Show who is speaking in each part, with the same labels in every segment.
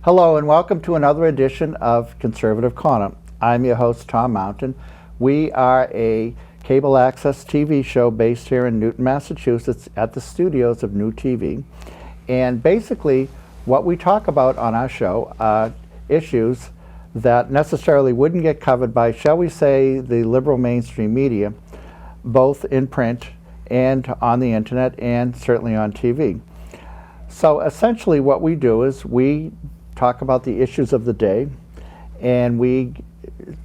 Speaker 1: Hello and welcome to another edition of Conservative Corner. I'm your host, Tom Mountain. We are a cable access TV show based here in Newton, Massachusetts at the studios of New TV. And basically what we talk about on our show are issues that necessarily wouldn't get covered by, shall we say, the liberal mainstream media, both in print and on the internet and certainly on TV. So essentially what we do is we talk about the issues of the day, and we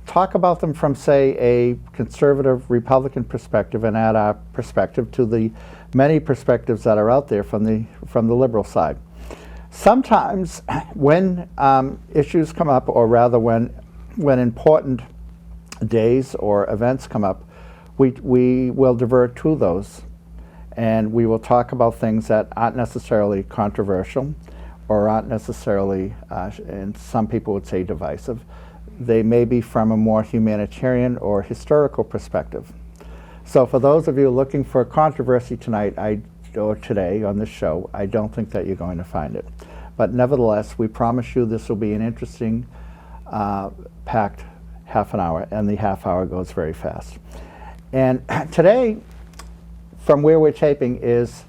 Speaker 1: talk about them from, say, a conservative Republican perspective and add our perspective to the many perspectives that are out there from the liberal side. Sometimes when issues come up, or rather when important days or events come up, we will divert to those, and we will talk about things that aren't necessarily controversial or aren't necessarily, and some people would say, divisive. They may be from a more humanitarian or historical perspective. So for those of you looking for controversy tonight or today on this show, I don't think that you're going to find it. But nevertheless, we promise you this will be an interesting, packed half an hour, and the half hour goes very fast. And today, from where we're taping, is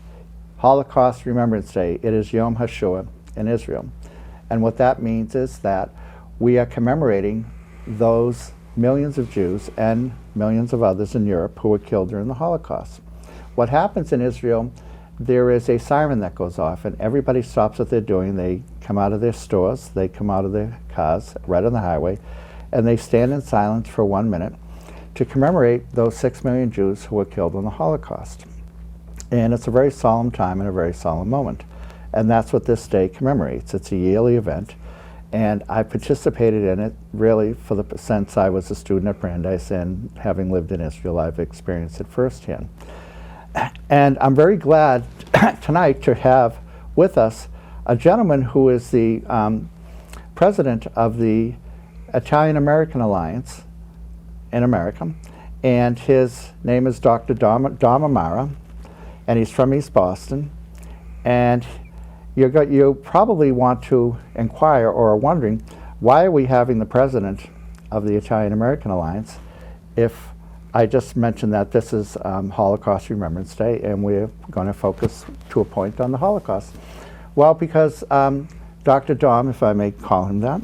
Speaker 1: Holocaust Remembrance Day. It is Yom HaShoah in Israel. And what that means is that we are commemorating those millions of Jews and millions of others in Europe who were killed during the Holocaust. What happens in Israel, there is a siren that goes off, and everybody stops what they're doing. They come out of their stores, they come out of their cars right on the highway, and they stand in silence for 1 minute to commemorate those 6 million Jews who were killed in the Holocaust. And it's a very solemn time and a very solemn moment. And that's what this day commemorates. It's a yearly event. And I participated in it really since I was a student at Brandeis, and having lived in Israel, I've experienced it firsthand. And I'm very glad tonight to have with us a gentleman who is the president of the Italian-American Alliance in America. And his name is Dr. Dom Amara, and he's from East Boston. And you probably want to inquire or are wondering, why are we having the president of the Italian-American Alliance if I just mentioned that this is Holocaust Remembrance Day, and we're going to focus to a point on the Holocaust? Well, because Dr. Dom, if I may call him that,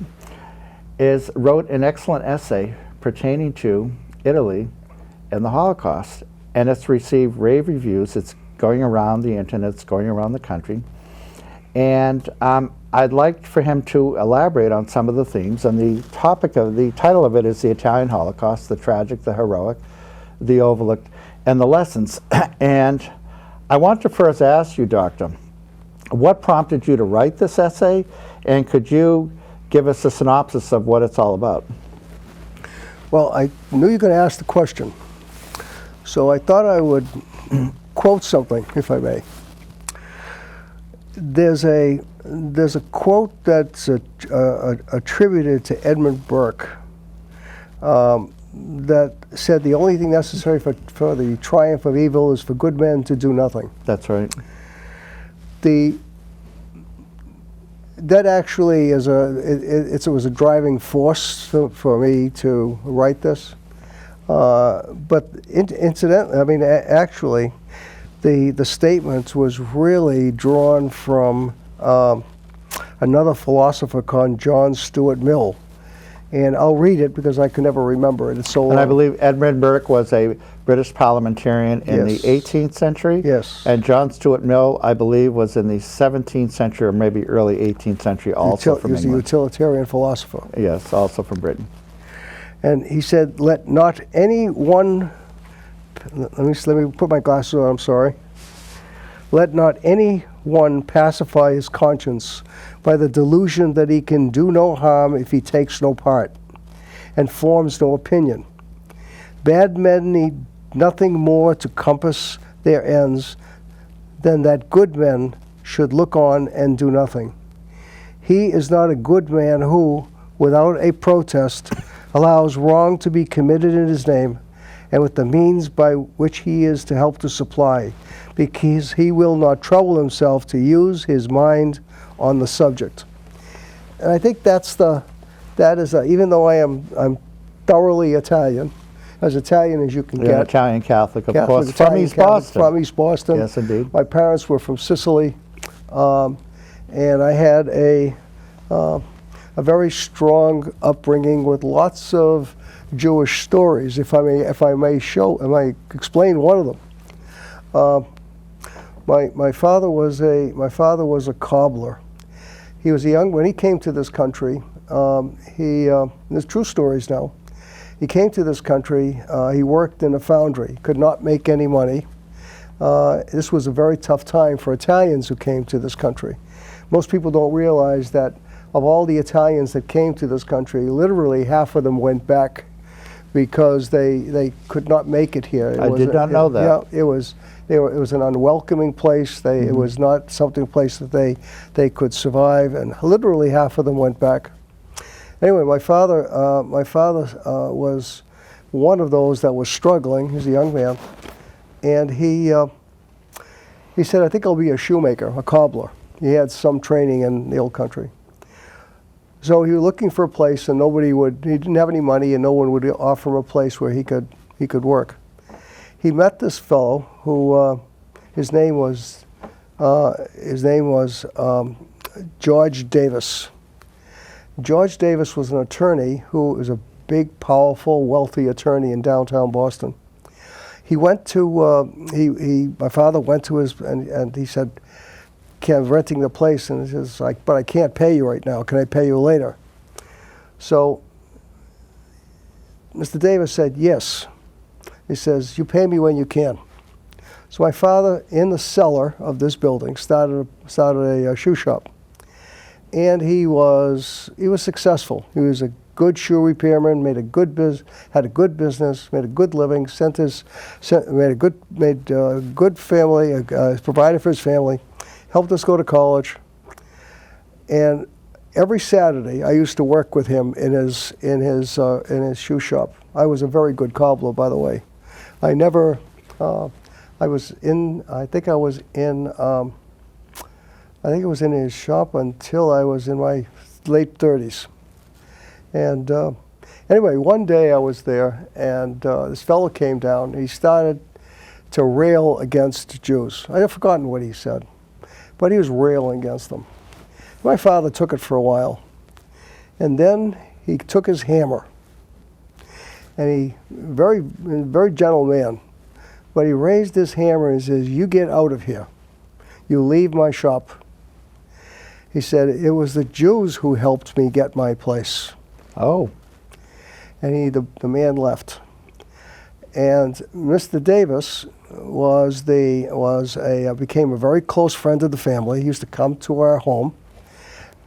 Speaker 1: wrote an excellent essay pertaining to Italy and the Holocaust, and it's received rave reviews. It's going around the internet, it's going around the country. And I'd like for him to elaborate on some of the themes. And the title of it is The Italian Holocaust, the Tragic, the Heroic, the Overlooked, and the Lessons. And I want to first ask you, Doctor, what prompted you to write this essay? And could you give us a synopsis of what it's all about?
Speaker 2: Well, I knew you were going to ask the question. So I thought I would quote something, if I may. There's a quote that's attributed to Edmund Burke that said the only thing necessary for the triumph of evil is for good men to do nothing.
Speaker 1: That's right.
Speaker 2: That actually is it was a driving force for me to write this. But incidentally, I mean, actually, the statement was really drawn from another philosopher called John Stuart Mill. And I'll read it because I can never remember it. It's so long.
Speaker 1: And I believe Edmund Burke was a British parliamentarian in the 18th century.
Speaker 2: Yes.
Speaker 1: And John Stuart Mill, I believe, was in the 17th century or maybe early 18th century, also from England.
Speaker 2: He was a utilitarian philosopher.
Speaker 1: Yes, also from Britain.
Speaker 2: And he said, let not any one, let me put my glasses on, I'm sorry. Let not any one pacify his conscience by the delusion that he can do no harm if he takes no part and forms no opinion. Bad men need nothing more to compass their ends than that good men should look on and do nothing. He is not a good man who, without a protest, allows wrong to be committed in his name, and with the means by which he is to help to supply, because he will not trouble himself to use his mind on the subject. And I think that is, even though I'm thoroughly Italian, as Italian as you can
Speaker 1: You're an
Speaker 2: get.
Speaker 1: Italian Catholic, of
Speaker 2: Catholic,
Speaker 1: course, from
Speaker 2: Italian
Speaker 1: East
Speaker 2: Catholic,
Speaker 1: Boston.
Speaker 2: From East Boston.
Speaker 1: Yes, indeed.
Speaker 2: My parents were from Sicily, and I had a very strong upbringing with lots of Jewish stories. If I may explain one of them. My father was a cobbler. He was when he came to this country. There's true stories now. He came to this country. He worked in a foundry. Could not make any money. This was a very tough time for Italians who came to this country. Most people don't realize that of all the Italians that came to this country, literally half of them went back because they could not make it here.
Speaker 1: I did not know that.
Speaker 2: Yeah, it was an unwelcoming place. It was not place that they could survive, and literally half of them went back. Anyway, my father was one of those that was struggling. He's a young man, and he said, "I think I'll be a shoemaker, a cobbler." He had some training in the old country. So he was looking for a place, and he didn't have any money, and no one would offer him a place where he could work. He met this fellow who, his name was George Davis. George Davis was an attorney who was a big, powerful, wealthy attorney in downtown Boston. He went to, my father went to his, and he said, renting the place, and he says, but I can't pay you right now. Can I pay you later? So Mr. Davis said, yes. He says, you pay me when you can. So my father, in the cellar of this building, started a shoe shop. And he was successful. He was a good shoe repairman, had a good business, made a good living, made a good family, provided for his family, helped us go to college. And every Saturday, I used to work with him in his shoe shop. I was a very good cobbler, by the way. I think I was in his shop until I was in my late 30s. And anyway, one day I was there, and this fellow came down. He started to rail against Jews. I have forgotten what he said, but he was railing against them. My father took it for a while, and then he took his hammer, and very gentle man, but he raised his hammer and says, "You get out of here. You leave my shop." He said, "It was the Jews who helped me get my place."
Speaker 1: Oh.
Speaker 2: And the man left. And Mr. Davis became a very close friend of the family. He used to come to our home,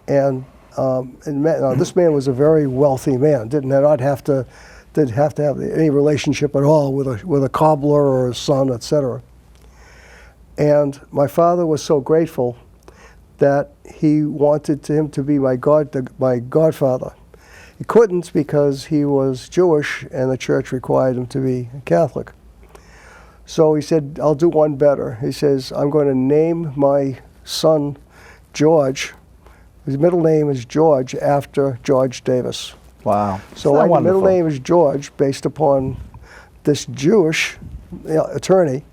Speaker 2: and this man was a very wealthy man. Didn't have to have any relationship at all with a cobbler or a son, etc. And my father was so grateful that he wanted him to be my godfather. He couldn't because he was Jewish and the church required him to be Catholic. So he said, "I'll do one better." He says, "I'm going to name my son George. His middle name is George after George Davis."
Speaker 1: Wow.
Speaker 2: So my middle name is George based upon this Jewish attorney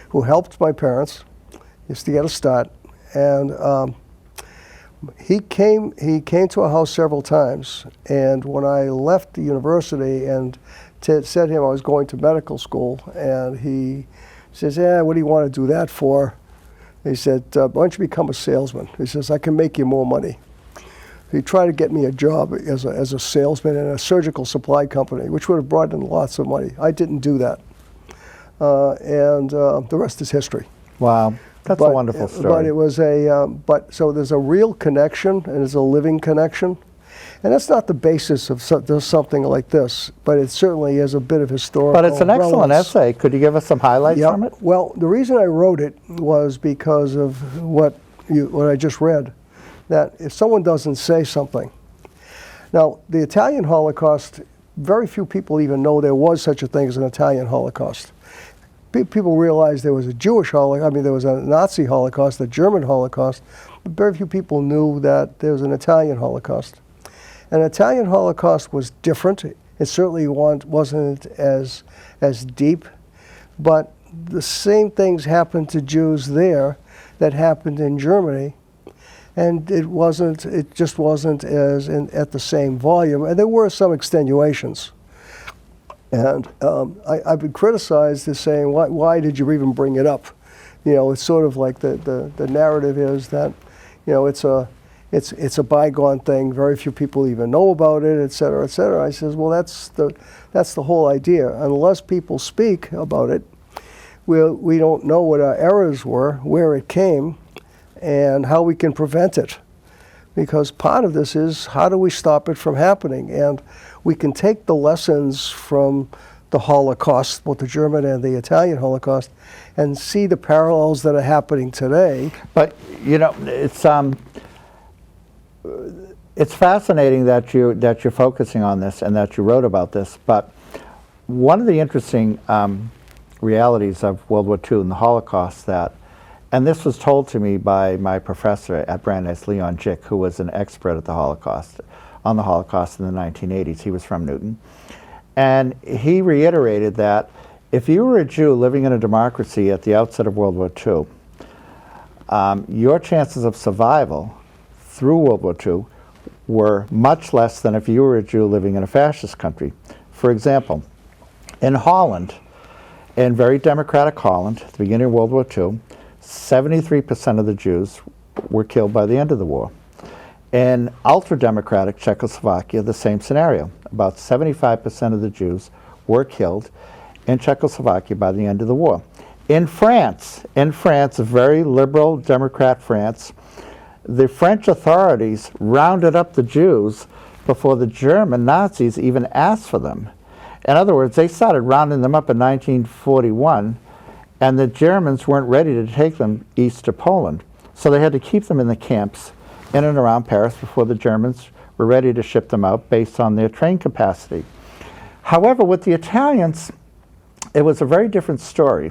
Speaker 2: who helped my parents, used to get a start. And he came to our house several times, and when I left the university and said to him I was going to medical school, and he says, "What do you want to do that for?" He said, "Why don't you become a salesman?" He says, "I can make you more money." He tried to get me a job as a salesman in a surgical supply company, which would have brought in lots of money. I didn't do that. And the rest is history.
Speaker 1: Wow. That's a wonderful story.
Speaker 2: But it was so there's a real connection, and there's a living connection. And that's not the basis of something like this, but it certainly is a bit of historical
Speaker 1: But it's an excellent essay. Could you give us some highlights from it?
Speaker 2: Well, the reason I wrote it was because of what I just read, that if someone doesn't say something. Now, the Italian Holocaust, very few people even know there was such a thing as an Italian Holocaust. people realized there was a Jewish Holocaust. I mean, there was a Nazi Holocaust, a German Holocaust, but very few people knew that there was an Italian Holocaust. An Italian Holocaust was different. It certainly wasn't as deep, but the same things happened to Jews there that happened in Germany, and it just wasn't at the same volume, and there were some extenuations. And I've been criticized as saying, why did you even bring it up? You know, it's sort of like the narrative is that, you know, it's a bygone thing. Very few people even know about it, et cetera, et cetera. I says, well, that's the whole idea. Unless people speak about it, we don't know what our errors were, where it came, and how we can prevent it. Because part of this is, how do we stop it from happening? And we can take the lessons from the Holocaust, both the German and the Italian Holocaust, and see the parallels that are happening today.
Speaker 1: But, you know, it's fascinating that you're focusing on this and that you wrote about this. But one of the interesting realities of World War II and the Holocaust and this was told to me by my professor at Brandeis, Leon Jick, who was an expert at on the Holocaust in the 1980s. He was from Newton. And he reiterated that if you were a Jew living in a democracy at the outset of World War II, your chances of survival through World War II were much less than if you were a Jew living in a fascist country. For example, in Holland, in very democratic Holland, at the beginning of World War II, 73% of the Jews were killed by the end of the war. In ultra-democratic Czechoslovakia, the same scenario. About 75% of the Jews were killed in Czechoslovakia by the end of the war. In France, a very liberal Democrat France, the French authorities rounded up the Jews before the German Nazis even asked for them. In other words, they started rounding them up in 1941, and the Germans weren't ready to take them east to Poland. So they had to keep them in the camps in and around Paris before the Germans were ready to ship them out based on their train capacity. However, with the Italians, it was a very different story.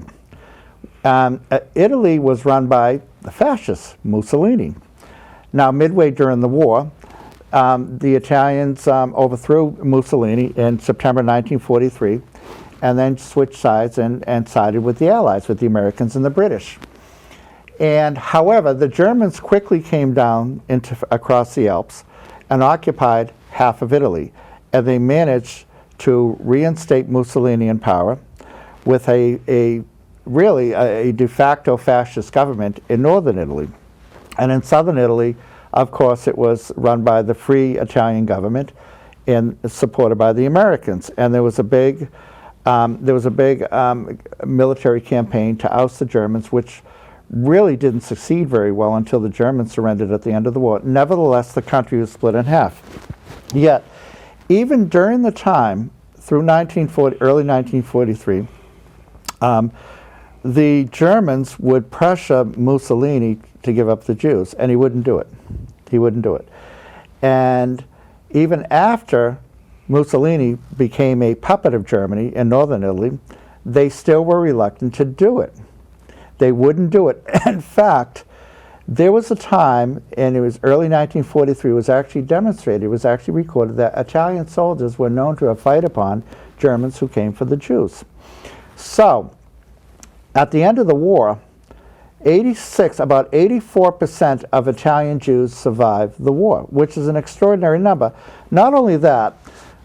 Speaker 1: Italy was run by the fascists, Mussolini. Now, midway during the war, the Italians overthrew Mussolini in September 1943, and then switched sides and sided with the Allies, with the Americans and the British. And however, the Germans quickly came down across the Alps and occupied half of Italy. And they managed to reinstate Mussolini in power with a really de facto fascist government in northern Italy. And in southern Italy, of course, it was run by the Free Italian government and supported by the Americans. And there was a big military campaign to oust the Germans, which really didn't succeed very well until the Germans surrendered at the end of the war. Nevertheless, the country was split in half. Yet, even during the time, through early 1943, the Germans would pressure Mussolini to give up the Jews, and he wouldn't do it. He wouldn't do it. And even after Mussolini became a puppet of Germany in northern Italy, they still were reluctant to do it. They wouldn't do it. In fact, there was a time, and it was early 1943, it was actually demonstrated, it was actually recorded that Italian soldiers were known to have fired upon Germans who came for the Jews. So, at the end of the war, about 84% of Italian Jews survived the war, which is an extraordinary number. Not only that,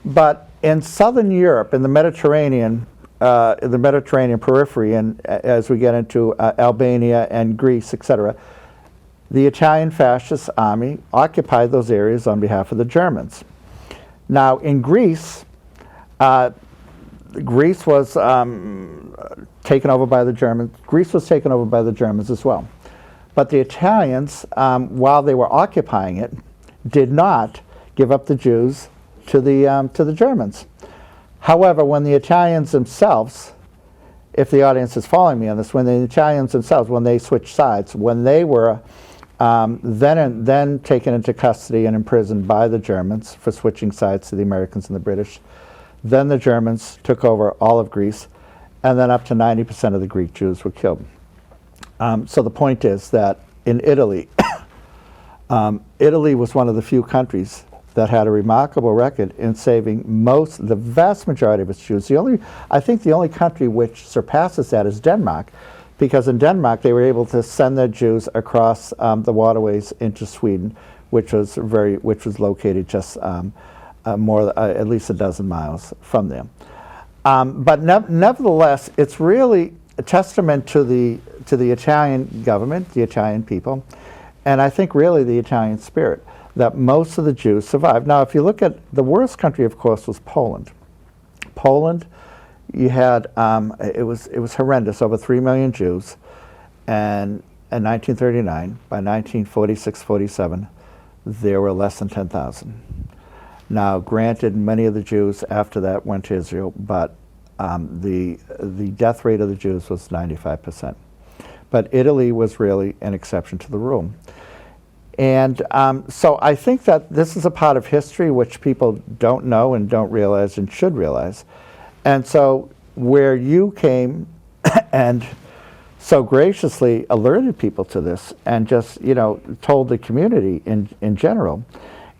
Speaker 1: but in southern Europe, in the Mediterranean periphery, and as we get into Albania and Greece, etc., the Italian fascist army occupied those areas on behalf of the Germans. Now, in Greece, Greece was taken over by the Germans. Greece was taken over by the Germans as well. But the Italians, while they were occupying it, did not give up the Jews to the Germans. However, when the Italians themselves, if the audience is following me on this, when the Italians themselves, when they switched sides, when they were then taken into custody and imprisoned by the Germans for switching sides to the Americans and the British, then the Germans took over all of Greece, and then up to 90% of the Greek Jews were killed. So the point is that in Italy, Italy was one of the few countries that had a remarkable record in saving the vast majority of its Jews. I think the only country which surpasses that is Denmark, because in Denmark they were able to send their Jews across the waterways into Sweden, which was located just at least a dozen miles from them. But nevertheless, it's really a testament to the Italian government, the Italian people, and I think really the Italian spirit, that most of the Jews survived. Now, if you look at the worst country, of course, was Poland. Poland, you had it was horrendous, over 3 million Jews, and in 1939, by 1946-47, there were less than 10,000. Now, granted, many of the Jews after that went to Israel, but the death rate of the Jews was 95%. But Italy was really an exception to the rule. And so I think that this is a part of history which people don't know and don't realize and should realize. And so where you came and so graciously alerted people to this and just, told the community in general,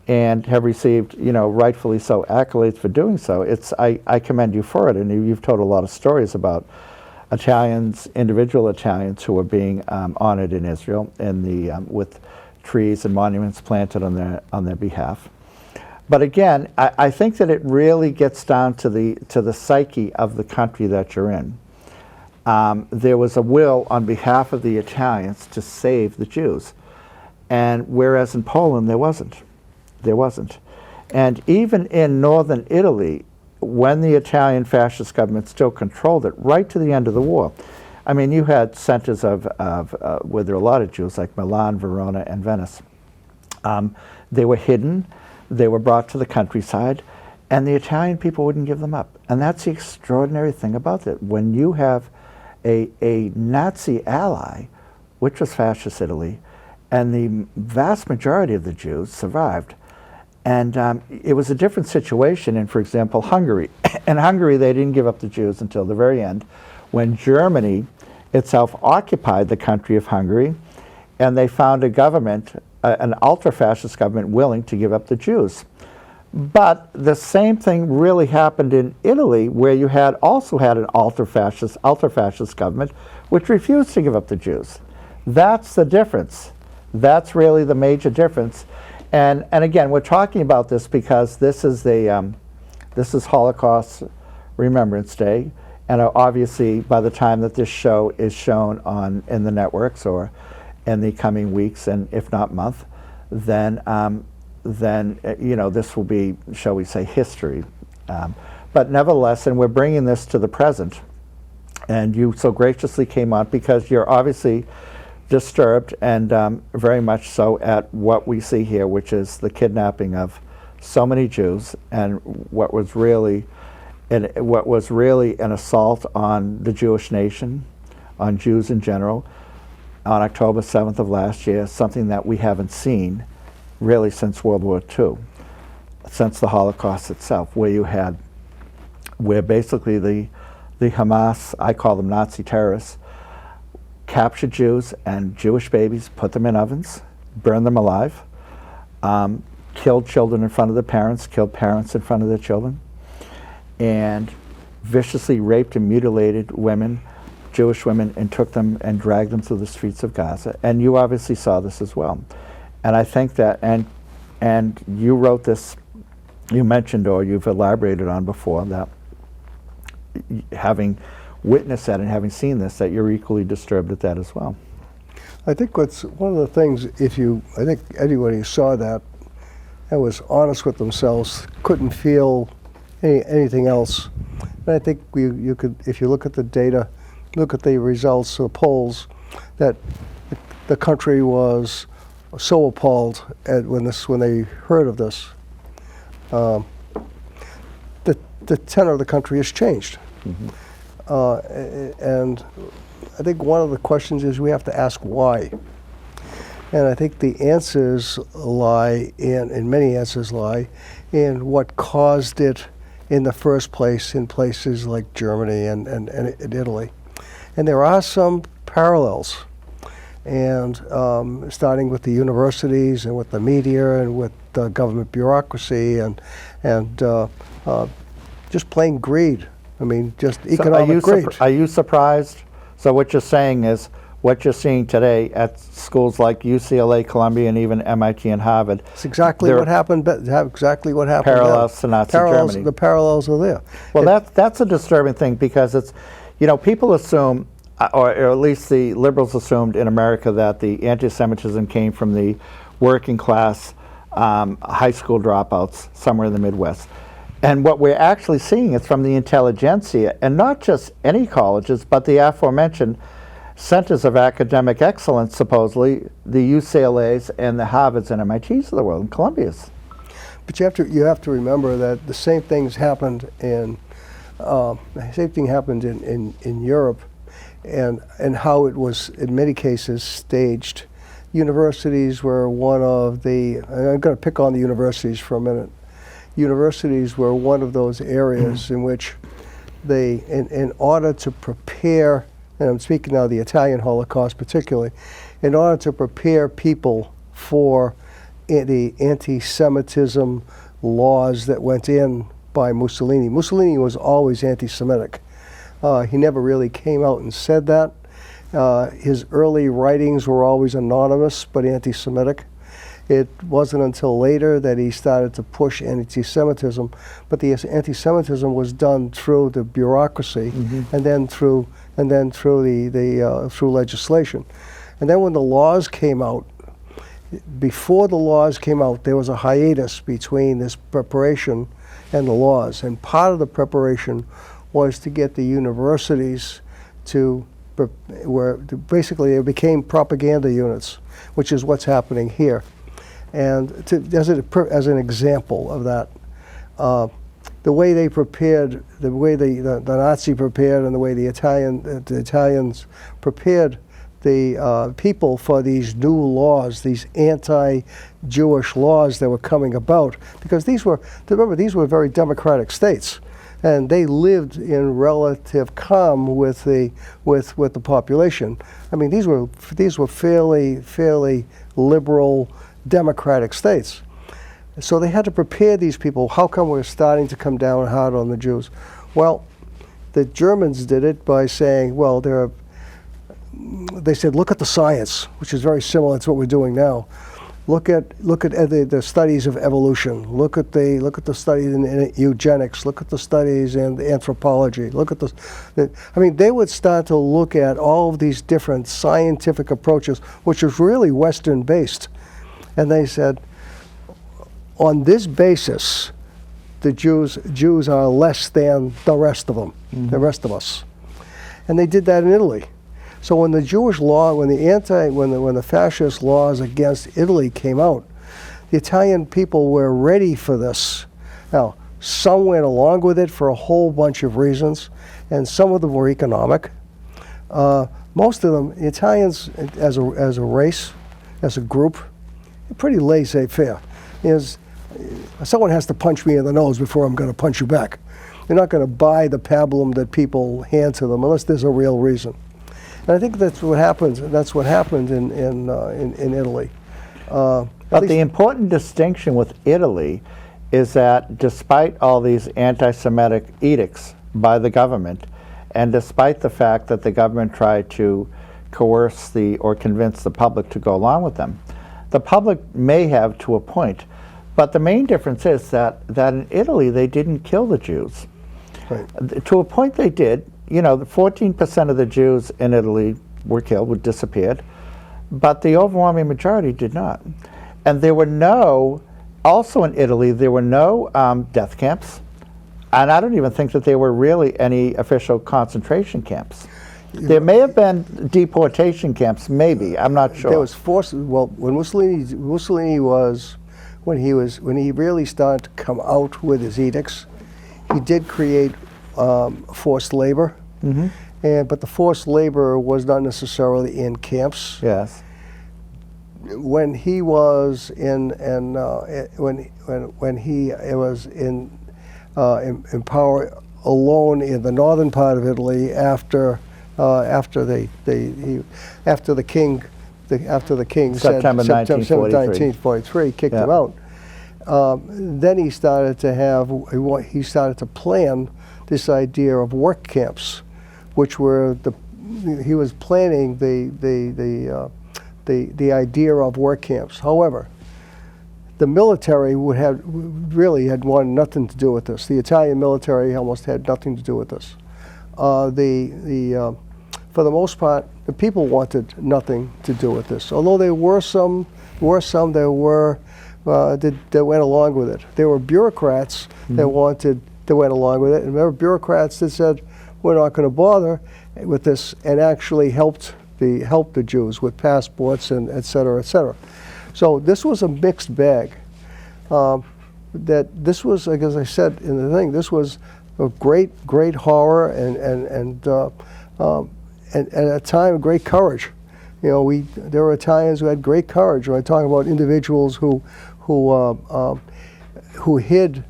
Speaker 1: and have received, rightfully so, accolades for doing so. I commend you for it, and you've told a lot of stories about Italians, individual Italians who were being honored in Israel with trees and monuments planted on their behalf. But again, I think that it really gets down to the psyche of the country that you're in. There was a will on behalf of the Italians to save the Jews, and whereas in Poland there wasn't. And even in northern Italy, when the Italian fascist government still controlled it, right to the end of the war, I mean, you had centers where there were a lot of Jews, like Milan, Verona, and Venice. They were hidden, they were brought to the countryside, and the Italian people wouldn't give them up. And that's the extraordinary thing about it. When you have a Nazi ally, which was fascist Italy, and the vast majority of the Jews survived. And it was a different situation in, for example, Hungary. In Hungary, they didn't give up the Jews until the very end, when Germany itself occupied the country of Hungary, and they found a government, an ultra-fascist government, willing to give up the Jews. But the same thing really happened in Italy, where you also had an ultra-fascist government, which refused to give up the Jews. That's the difference. That's really the major difference. And again, we're talking about this because this is Holocaust Remembrance Day, and obviously by the time that this show is shown in the networks or in the coming weeks and if not month, then this will be, shall we say, history. But nevertheless, and we're bringing this to the present, and you so graciously came on because you're obviously disturbed and very much so at what we see here, which is the kidnapping of so many Jews, and what was really an assault on the Jewish nation, on Jews in general, on October 7th of last year, something that we haven't seen really since World War II, since the Holocaust itself, where basically the Hamas, I call them Nazi terrorists, captured Jews and Jewish babies, put them in ovens, burned them alive, killed children in front of their parents, killed parents in front of their children, and viciously raped and mutilated women, Jewish women, and took them and dragged them through the streets of Gaza. And you obviously saw this as well. And I think that, and you wrote this, you mentioned or you've elaborated on before, that having witnessed that and having seen this, that you're equally disturbed at that as well.
Speaker 2: I think what's one of the things, I think anybody who saw that and was honest with themselves couldn't feel anything else. And I think you could, if you look at the data, look at the results of polls, that the country was so appalled when they heard of this. The tenor of the country has changed. Mm-hmm. And I think one of the questions is we have to ask why. And I think the answers lie in many answers lie in what caused it in the first place in places like Germany and Italy. And there are some parallels. And starting with the universities and with the media and with the government bureaucracy and just plain greed. I mean, just economic greed.
Speaker 1: Are you surprised? So what you're saying is what you're seeing today at schools like UCLA, Columbia, and even MIT and Harvard.
Speaker 2: It's exactly what happened. Exactly what happened.
Speaker 1: Parallels to Nazi Germany.
Speaker 2: The parallels are there.
Speaker 1: Well, that's a disturbing thing because it's, people assume, or at least the liberals assumed in America, that the anti-Semitism came from the working class high school dropouts somewhere in the Midwest. And what we're actually seeing is from the intelligentsia, and not just any colleges, but the aforementioned centers of academic excellence, supposedly, the UCLAs and the Harvards and MITs of the world, and Columbias.
Speaker 2: But you have to remember that the same things happened in Europe, and how it was in many cases staged. Universities were one of the, and I'm going to pick on the universities for a minute. Universities were one of those areas in which they, in order to prepare, and I'm speaking now of the Italian Holocaust particularly, in order to prepare people for the anti-Semitism laws that went in by Mussolini. Mussolini was always anti-Semitic. He never really came out and said that. His early writings were always anonymous but anti-Semitic. It wasn't until later that he started to push anti-Semitism, but the anti-Semitism was done through the bureaucracy, and then through through legislation. And then when the laws came out, before the laws came out, there was a hiatus between this preparation and the laws. And part of the preparation was to get the universities basically it became propaganda units, which is what's happening here. And as an example of that, the way they prepared, the way the Nazi prepared, and the way the Italians prepared the people for these new laws, these anti-Jewish laws that were coming about, because these were very democratic states, and they lived in relative calm with the population. I mean, these were fairly liberal democratic states. So they had to prepare these people. How come we're starting to come down hard on the Jews? Well, the Germans did it by saying, well, they said, look at the science, which is very similar to what we're doing now. Look at the studies of evolution. Look at the studies in eugenics. Look at the studies in anthropology. They would start to look at all of these different scientific approaches, which was really Western based. And they said, on this basis, the Jews are less than the rest of them, the rest of us. And they did that in Italy. So when the Jewish law, when the fascist laws against Italy came out, the Italian people were ready for this. Now, some went along with it for a whole bunch of reasons, and some of them were economic. Most of them, the Italians as a race, as a group, pretty laissez-faire. Someone has to punch me in the nose before I'm going to punch you back. They're not going to buy the pablum that people hand to them unless there's a real reason. And I think that's what happens. That's what happened in Italy.
Speaker 1: But the important distinction with Italy is that despite all these anti-Semitic edicts by the government, and despite the fact that the government tried to coerce or convince the public to go along with them, the public may have to a point. But the main difference is that in Italy they didn't kill the Jews. Right. To a point they did. The 14% of the Jews in Italy were killed, disappeared, but the overwhelming majority did not. And also in Italy, there were no death camps, and I don't even think that there were really any official concentration camps. There may have been deportation camps, maybe, I'm not sure.
Speaker 2: There was when when he really started to come out with his edicts, he did create forced labor, but the forced labor was not necessarily in camps.
Speaker 1: Yes.
Speaker 2: When he was in in power alone in the northern part of Italy after the king said
Speaker 1: September 1943.
Speaker 2: 1943 kicked
Speaker 1: Yeah.
Speaker 2: him out. Then he started to plan this idea of work camps, which were he was planning the idea of work camps. However, the military really had wanted nothing to do with this. The Italian military almost had nothing to do with this. For the most part, the people wanted nothing to do with this. Although there were some that went along with it. There were bureaucrats that went along with it, and there were bureaucrats that said, "We're not going to bother with this," and actually helped the Jews with passports and et cetera, et cetera. So this was a mixed bag. That this was, like, as I said in the thing, this was a great horror and at a time of great courage. You know, there were Italians who had great courage. When I talk about individuals who hid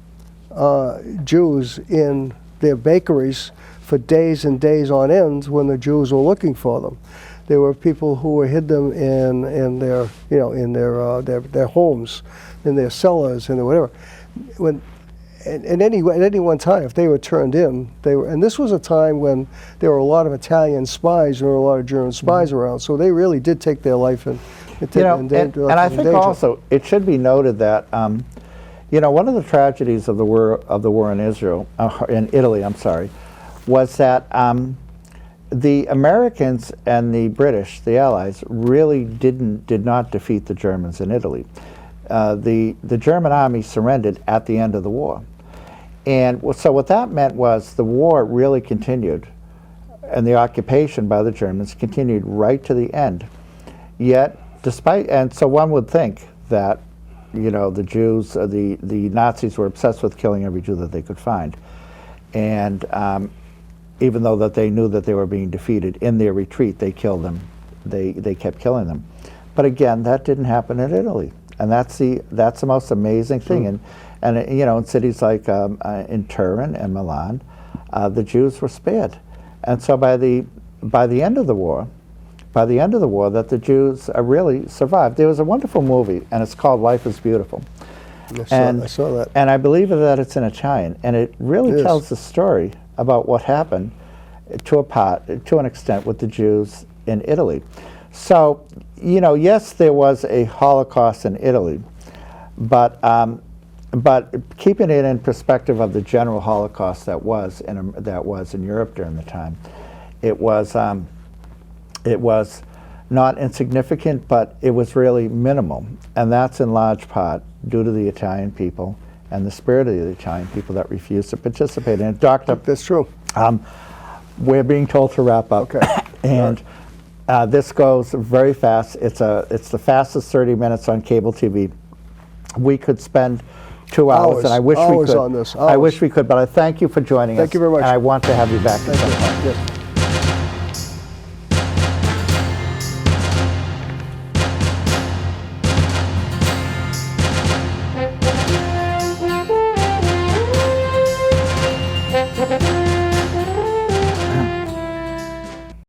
Speaker 2: Jews in their bakeries for days and days on end when the Jews were looking for them. There were people who hid them in their homes, in their cellars, and whatever. At any one time, if they were turned in, and this was a time when there were a lot of Italian spies and there were a lot of German spies around. So they really did take their life and
Speaker 1: I think also it should be noted that one of the tragedies of the war in Italy, was that the Americans and the British, the Allies, really did not defeat the Germans in Italy. The German army surrendered at the end of the war. And so what that meant was the war really continued, and the occupation by the Germans continued right to the end. Yet, and so one would think that, the Jews, the Nazis were obsessed with killing every Jew that they could find. And even though that they knew that they were being defeated, in their retreat, they killed them. They kept killing them. But again, that didn't happen in Italy. And that's the most amazing thing. And in cities like in Turin and Milan, the Jews were spared. And so by the end of the war, that the Jews really survived. There was a wonderful movie, and it's called Life is Beautiful.
Speaker 2: I saw that.
Speaker 1: And I believe that it's in Italian, and it really tells the story about what happened to an extent with the Jews in Italy. So, yes, there was a Holocaust in Italy, but keeping it in perspective of the general Holocaust that was in Europe during the time, it was not insignificant, but it was really minimal, and that's in large part due to the Italian people and the spirit of the Italian people that refused to participate in it. Doctor,
Speaker 2: that's true.
Speaker 1: We're being told to wrap up, and this goes very fast. It's the fastest 30 minutes on cable TV. We could spend 2 hours, and I wish we could.
Speaker 2: On this.
Speaker 1: I wish we could, but I thank you for joining us.
Speaker 2: Thank you very much.
Speaker 1: And I want to have you back at some point.
Speaker 2: Yes.